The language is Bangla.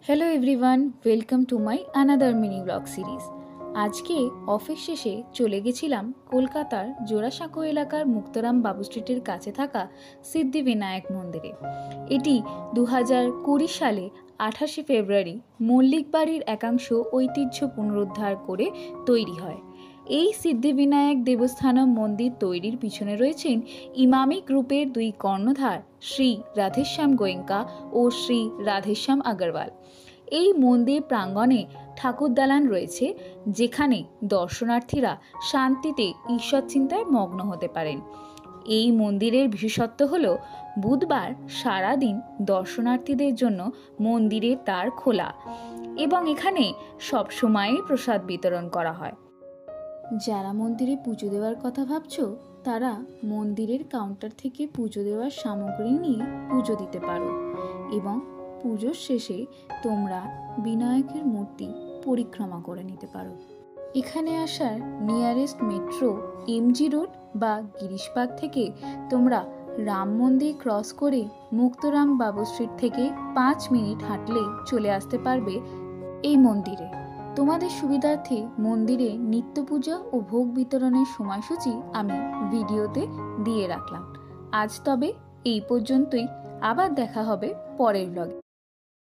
Hello everyone, welcome to my another mini blog series. আজকে অফিস শেষে চলে গেছিলাম কলকাতার জোড়াসাঁকো এলাকার মুক্তরাম বাবু স্ট্রিটের কাছে থাকা সিদ্ধিবিনায়ক মন্দিরে। এটি 2020 সালে 28শে ফেব্রুয়ারি মল্লিক বাড়ির একাংশ ঐতিহ্য পুনরুদ্ধার করে তৈরি হয়। এই সিদ্ধিবিনায়ক দেবস্থানম মন্দির তৈরির পিছনে রয়েছেন ইমামি গ্রুপের দুই কর্ণধার শ্রী রাধেশ্যাম গোয়েঙ্কা ও শ্রী রাধেশ্যাম আগরওয়াল। এই মন্দির প্রাঙ্গণে ঠাকুর দালান রয়েছে, যেখানে দর্শনার্থীরা শান্তিতে ঈশ্বর চিন্তায় মগ্ন হতে পারেন। এই মন্দিরের বিশেষত্ব হল বুধবার সারাদিন দর্শনার্থীদের জন্য মন্দিরের দ্বার খোলা এবং এখানে সবসময়ই প্রসাদ বিতরণ করা হয়। যারা মন্দিরে পুজো দেওয়ার কথা ভাবছো, তারা মন্দিরের কাউন্টার থেকে পুজো দেওয়ার সামগ্রী নিয়ে পুজো দিতে পারো এবং পুজোর শেষে তোমরা বিনায়কের মূর্তি পরিক্রমা করে নিতে পারো। এখানে আসার নিয়ারেস্ট মেট্রো এমজি রোড বা গিরিশপাদ থেকে তোমরা রাম মন্দির ক্রস করে মুক্তরাম বাবু স্ট্রিট থেকে 5 মিনিট হাঁটলে চলে আসতে পারবে এই মন্দিরে। তোমাদের সুবিধার্থে মন্দিরে নিত্য পূজা ও ভোগ বিতরণের সময়সূচি আমি ভিডিওতে দিয়ে রাখলাম। আজ তবে এই পর্যন্তই, আবার দেখা হবে পরের ব্লগে।